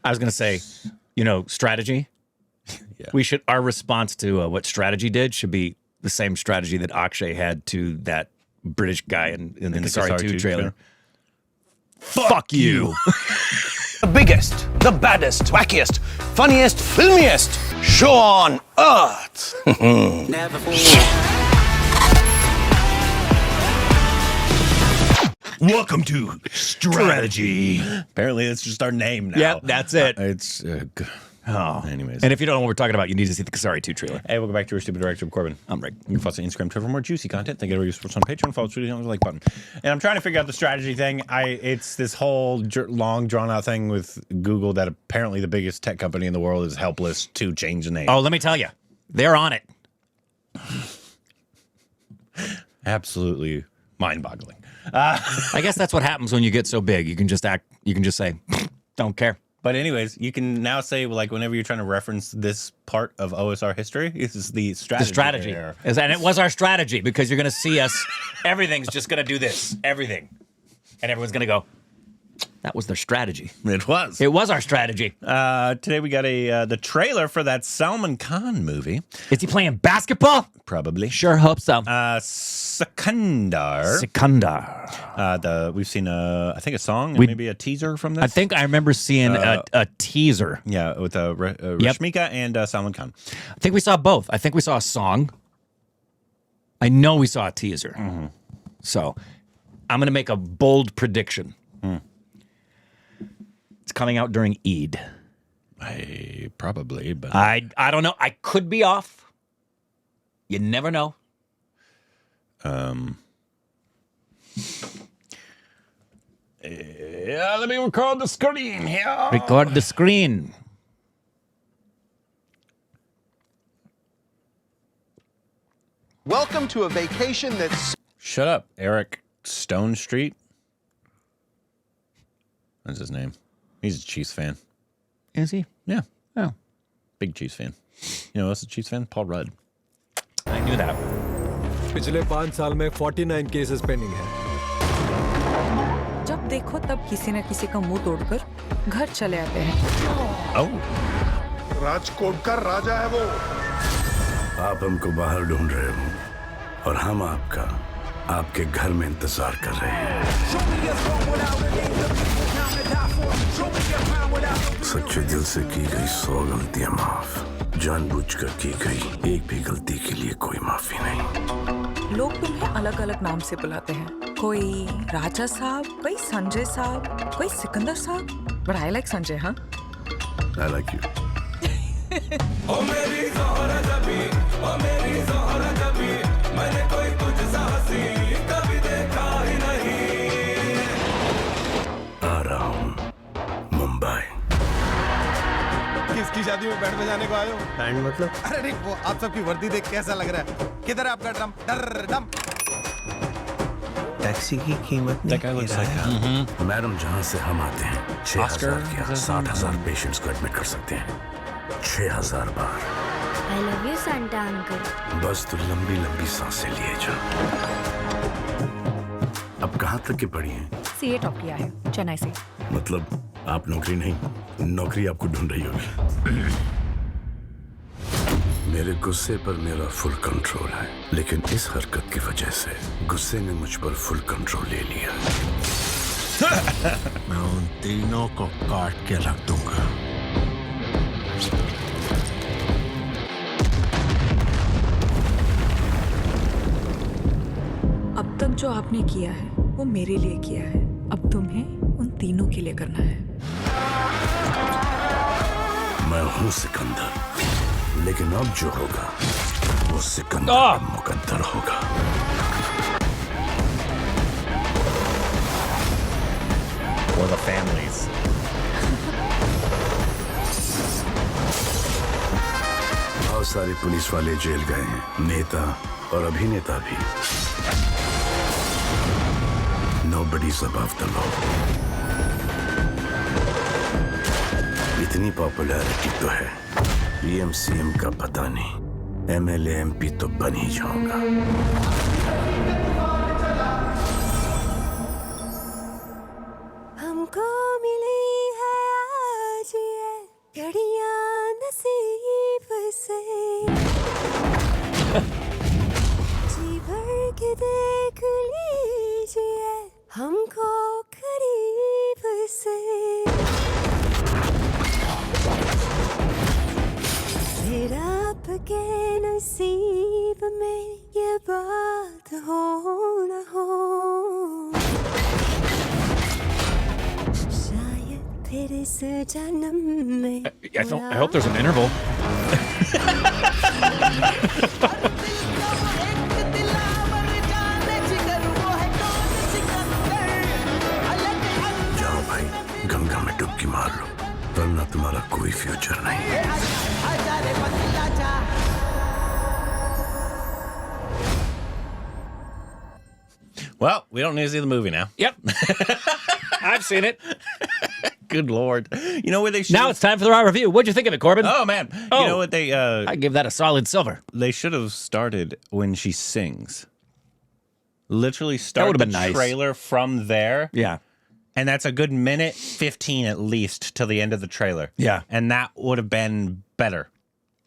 I was going to say, strategy. Yeah. Our response to what strategy did should be the same strategy that Akshay had to that British guy in the Sorry 2 trailer. Fuck you. The biggest, the baddest, wackiest, funniest, filmiest show on earth. Never Welcome to Strategy. Apparently, it's just our name now. Yep, that's it. It's anyways. And if you don't know what we're talking about, you need to see the Sorry 2 trailer. Hey, welcome back to our stupid director of Corbin. I'm Rick. You can follow us on Instagram, Twitter for more juicy content. Thank you for your support on Patreon. Follow us on the like button. And I'm trying to figure out the strategy thing. It's this whole long, drawn-out thing with Google that apparently the biggest tech company in the world is helpless to change the name. Oh, let me tell you, they're on it. Absolutely mind-boggling. I guess that's what happens when you get so big. You can just say, don't care. But anyways, you can now say, like, whenever you're trying to reference this part of OSR history, this is the strategy. The strategy. And it was our strategy, because you're going to see us, everything's just going to do this. Everything. And everyone's going to go, that was their strategy. It was. It was our strategy. Today we got the trailer for that Salman Khan movie. Is he playing basketball? Probably. Sure hope so. Sikandar. We've seen I think a song and maybe a teaser from this. I think I remember seeing a teaser. Yeah, with Rashmika and Salman Khan. I think we saw both. I think we saw a song. I know we saw a teaser. Mm-hmm. So I'm going to make a bold prediction. It's coming out during Eid. Probably, but I don't know. I could be off. You never know. Yeah, let me record the screen here. Record the screen. Welcome to a vacation that's... Shut up, Eric Stone Street. That's his name. He's a Chiefs fan. Is he? Yeah. Oh. Big Chiefs fan. You know who else is a Chiefs fan? Paul Rudd. I knew that. पिछले 5 साल में 49 cases pending है। जब देखो तब किसी न किसी का मुंह तोड़कर घर चले आते हैं। राजकोट का राजा है वो। आप हमको बाहर ढूंढ रहे हो और हम आपके घर में इंतजार कर रहे हैं। सच्चे दिल से की गई 100 गलतियां माफ, जानबूझकर की गई एक भी गलती के लिए कोई माफी नहीं। लोग तुम्हें अलग-अलग नाम से बुलाते हैं। कोई राजा साहब, कोई संजय साहब, कोई सिकंदर साहब। But I like Sanjay, huh? I like you. ओ मेरी ज़ोहरा जबी, ओ मेरी ज़ोहरा जबी, मैंने कोई तुझसा हंसी कभी देखा ही नहीं। आ रहा हूँ मुंबई। किसकी शादी में बैंड बजाने को आए हो? बैंड मतलब? अरे नहीं, वो आप सबकी वर्दी देख कैसा लग रहा है? किधर है आपका ड्रम? डम। टैक्सी की कीमत नहीं। मैडम, जहाँ से हम आते हैं 6,000 क्या 60,000 पेशेंट्स को एडमिट कर सकते हैं 6,000 बार। I love you, Santa uncle. बस तू लंबी लंबी सांसें लिए जा। अब कहाँ तक की पढ़ी हैं? सीए टॉप किया है चेन्नई से। मतलब आप नौकरी नहीं, नौकरी आपको ढूंढ रही होगी। मेरे गुस्से पर मेरा फुल कंट्रोल है, लेकिन इस हरकत की वजह से गुस्से ने मुझ पर फुल कंट्रोल ले लिया। मैं उन तीनों को काट के रख दूंगा। अब तक जो आपने किया है वो मेरे लिए किया है। अब तुम्हें उन तीनों के लिए करना है। मैं हूँ सिकंदर, लेकिन अब जो होगा वो सिकंदर का मुकद्दर होगा। Or the families. बहुत सारे पुलिस वाले जेल गए हैं, नेता और अभिनेता भी। Nobody's above the law. इतनी पॉपुलैरिटी तो है, पीएम-सीएम का पता नहीं, एमएलए-एमपी तो बन ही जाऊंगा। हमको मिली है आज ये घड़ियां नसीब से जी भर के देख लीजिए हमको करीब से फिर आपके नसीब में ये बात हो न हो शायद फिर इस जन्म में I hope there's an interval. जाओ भाई, गंगा में डुबकी मार लो, वरना तुम्हारा कोई फ्यूचर नहीं। Well, we don't need to see the movie now. Yep. I've seen it. Good Lord. You know where they should Now it's time for the raw review. What'd you think of it, Corbin? Oh, man. Oh. You know what they... I give that a solid silver. They should have started when she sings. Literally start would've the been nice. trailer from there. Yeah. And that's a good minute 15 at least till the end of the trailer. Yeah. And that would have been better.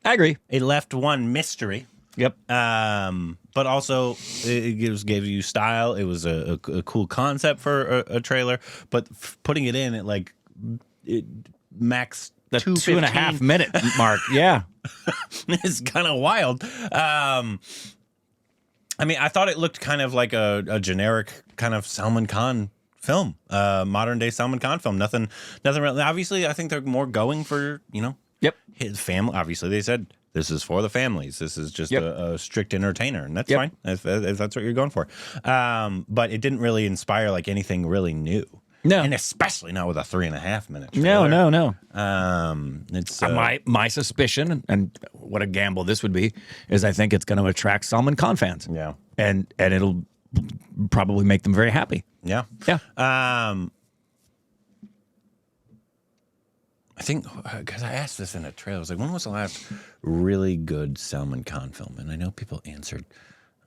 I agree. It left one mystery. Yep. But also it gave you style. It was a cool concept for a trailer. But putting it in at like max The 2.5 minute mark. Yeah. It's kind of wild. I mean, I thought it looked kind of like a generic kind of Salman Khan film, modern day Salman Khan film. Nothing really. Obviously, I think they're more going for, Yep. his family. Obviously, they said this is for the families. This is just Yep. a strict entertainer, and that's Yep. fine if that's what you're going for. But it didn't really inspire like anything really new. No. And especially not with a 3.5 minute No, trailer. no. It's My suspicion, and what a gamble this would be, is I think it's going to attract Salman Khan fans. yeah. And it'll probably make them very happy. Yeah. Yeah. I think, because I asked this in a trailer, I was like, when was the last really good Salman Khan film? And I know people answered,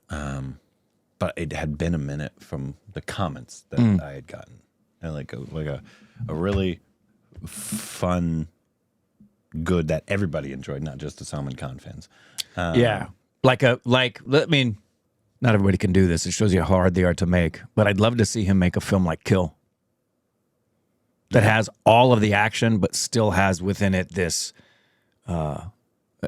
but it had been a minute from the comments that I had gotten. And like a really fun, good that everybody enjoyed, not just the Salman Khan fans. Yeah. I mean, not everybody can do this. It shows you how hard they are to make. But I'd love to see him make a film like Kill that has all of the action, but still has within it this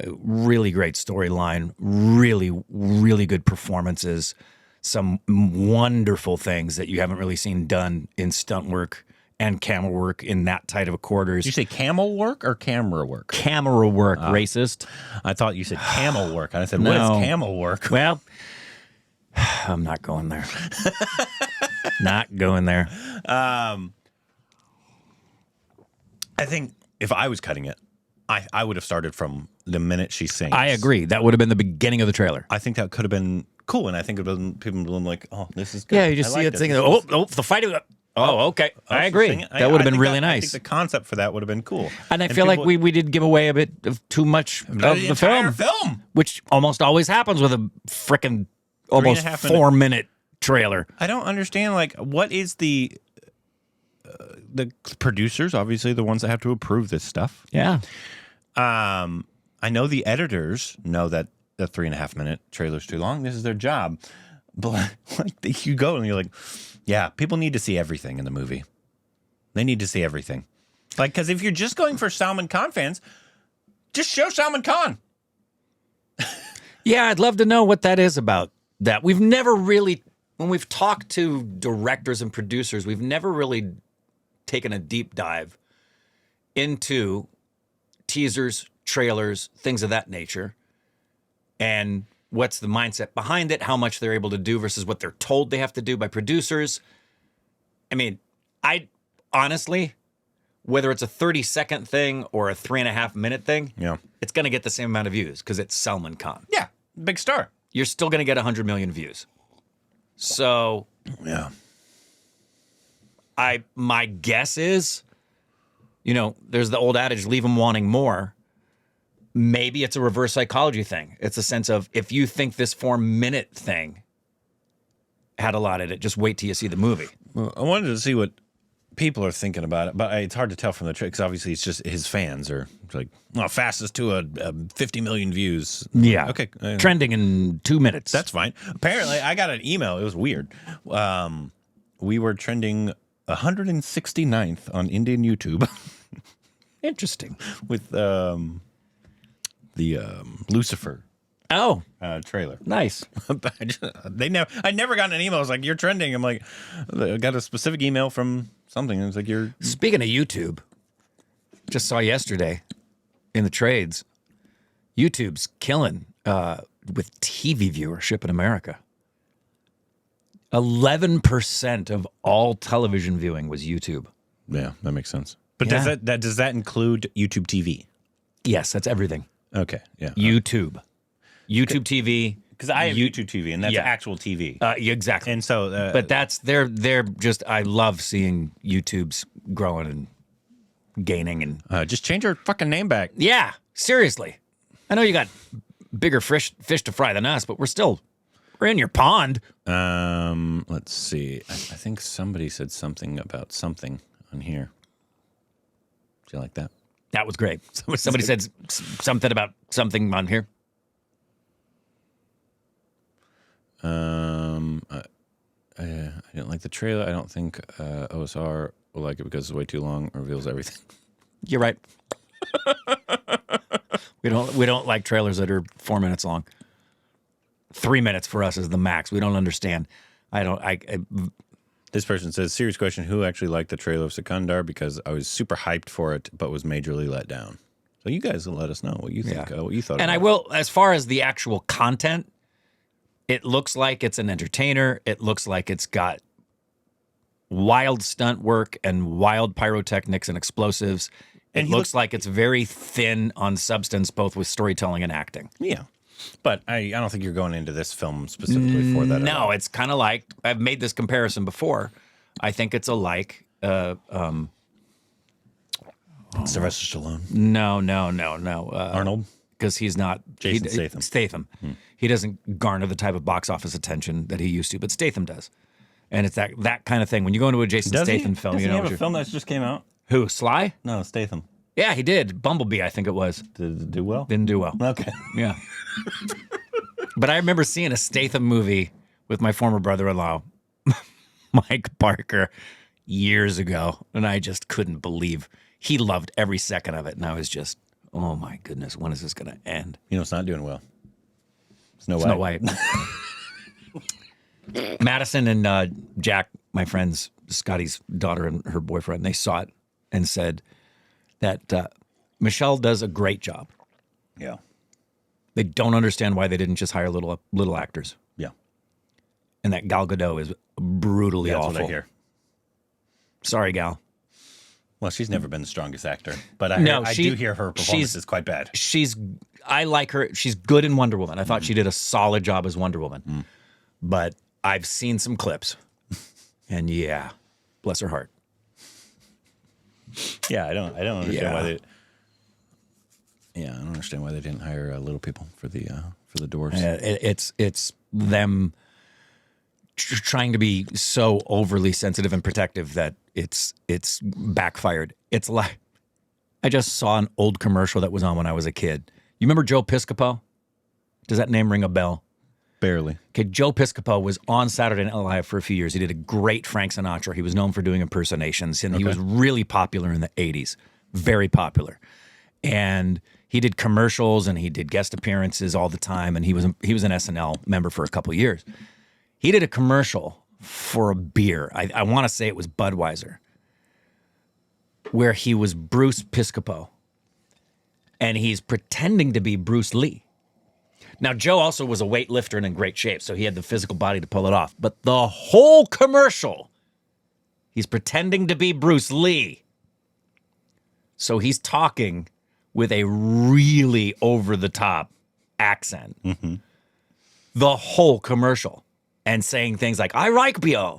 really great storyline, really, really good performances, some wonderful things that you haven't really seen done in stunt work and camera work in that tight of a quarters. Did you say camel work or camera work? Camera work, racist. I thought you said camel work. And I said, what No. is camel work? Well, I'm not going there. Not going there. I think if I was cutting it, I would have started from the minute she sings. I agree. That would have been the beginning of the trailer. I think that could have been cool, and I think it would have been people would have been like, "Oh, this is good." Yeah, you just I see like it singing. this. Oh, the fighting. Oh, okay. I she's agree. singing. That would have I been think really that- I nice. think the concept for that would have been cool. And I feel like people- we did give away a bit of too much of the entire film, which almost always happens with a frickin' almost 3.5 4-minute trailer. I don't understand. Like, what is the producers? Obviously, the ones that have to approve this stuff. Yeah. I know the editors know that the 3.5 minute trailer's too long. This is their job. But like, you go and you're like, yeah, people need to see everything in the movie. They need to see everything. Like, because if you're just going for Salman Khan fans, just show Salman Khan. Yeah, I'd love to know what that is about. That we've never really, when we've talked to directors and producers, we've never really taken a deep dive into teasers, trailers, things of that nature, and what's the mindset behind it, how much they're able to do versus what they're told they have to do by producers. I mean, I honestly, whether it's a 30-second thing or a 3.5 minute thing, Yeah. it's going to get the same amount of views because it's Salman Khan. Yeah, big star. You're still going to get 100 million views. So Yeah. my guess is, there's the old adage, leave them wanting more. Maybe it's a reverse psychology thing. It's a sense of, if you think this 4-minute thing had a lot in it, just wait till you see the movie. Well, I wanted to see what people are thinking about it, but it's hard to tell from the because obviously it's just his fans are like, well, fastest to a 50 million views. Yeah. Okay. Trending in 2 minutes. That's fine. Apparently, I got an email. It was weird. We were trending 169th on Indian YouTube. Interesting. With the Lucifer trailer. Nice. I never got an email. I was like, you're trending. I'm like, I got a specific email from something. And it's like, you're. Speaking of YouTube, just saw yesterday in the trades, YouTube's killing with TV viewership in America. 11% of all television viewing was YouTube. Yeah, that makes sense. But Yeah. does that include YouTube TV? Yes, that's everything. Okay, yeah. YouTube TV. Because I have YouTube TV, and that's actual TV. Exactly. And so, but that's they're just. I love seeing YouTube's growing and gaining and. Just change your fucking name back. Yeah, seriously. I know you got bigger fish to fry than us, but we're in your pond. Let's see. I think somebody said something about something on here. Do you like that? That was great. Somebody said something about something on here. I didn't like the trailer. I don't think OSR will like it because it's way too long. It reveals everything. You're right. we don't like trailers that are 4 minutes long. 3 minutes for us is the max. We don't understand. This person says, serious question, who actually liked the trailer of Sikandar? Because I was super hyped for it, but was majorly let down. So you guys will let us know what you think, what you thought And about I will, as far as the actual content, it looks like it's an entertainer. It looks like it's got wild stunt work and wild pyrotechnics and explosives. And it looks like it's very thin on substance, both with storytelling and acting. Yeah. But I don't think you're going into this film specifically for that. No, it's kind of like, I've made this comparison before. I think it's Sylvester Stallone. No. Arnold? Because he's not. Jason Statham. He doesn't garner the type of box office attention that he used to, but Statham does. And it's that kind of thing. When you go into a Jason Statham film, Doesn't you know. he have a film that just came out? Who, Sly? No, Statham. Yeah, he did. Bumblebee, I think it was. Did it do well? Didn't do well. Okay. Yeah. But I remember seeing a Statham movie with my former brother-in-law, Mike Parker, years ago, and I just couldn't believe he loved every second of it, and I was just, oh my goodness, when is this going to end? You know, it's not doing well. Snow White. Madison and Jack, my friends, Scotty's daughter and her boyfriend, they saw it and said that Michelle does a great job. Yeah. They don't understand why they didn't just hire little actors. Yeah. And that Gal Gadot is brutally awful. That's what I hear. Sorry, Gal. Well, she's never been the strongest actor, but I do hear her performance is quite bad. I like her. She's good in Wonder Woman. I thought she did a solid job as Wonder Woman. But I've seen some clips. And yeah, bless her heart. Yeah, I don't understand why they. Yeah, I don't understand why they didn't hire little people for the dwarves. It's them trying to be so overly sensitive and protective that it's backfired. It's like I just saw an old commercial that was on when I was a kid. You remember Joe Piscopo? Does that name ring a bell? Barely. Okay, Joe Piscopo was on Saturday Night Live for a few years. He did a great Frank Sinatra. He was known for doing impersonations, and he was really popular in the 80s. Very popular. And he did commercials and he did guest appearances all the time, and he was an SNL member for a couple of years. He did a commercial for a beer. I want to say it was Budweiser, where he was Bruce Piscopo, and he's pretending to be Bruce Lee. Now, Joe also was a weightlifter and in great shape, so he had the physical body to pull it off. But the whole commercial, he's pretending to be Bruce Lee. So he's talking with a really over-the-top accent. Mm-hmm. The whole commercial. And saying things like, I like beer.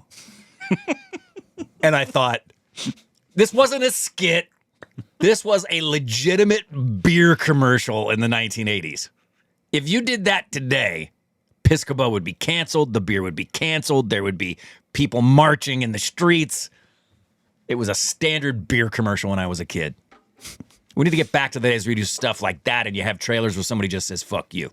And I thought, this wasn't a skit. This was a legitimate beer commercial in the 1980s. If you did that today, Piscopo would be canceled. The beer would be canceled. There would be people marching in the streets. It was a standard beer commercial when I was a kid. We need to get back to the days where you do stuff like that and you have trailers where somebody just says, fuck you.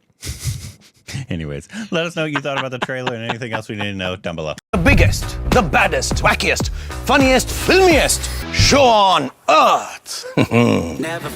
Anyways, let us know what you thought about the trailer and anything else we need to know down below. The biggest, the baddest, wackiest, funniest, filmiest show on earth. Never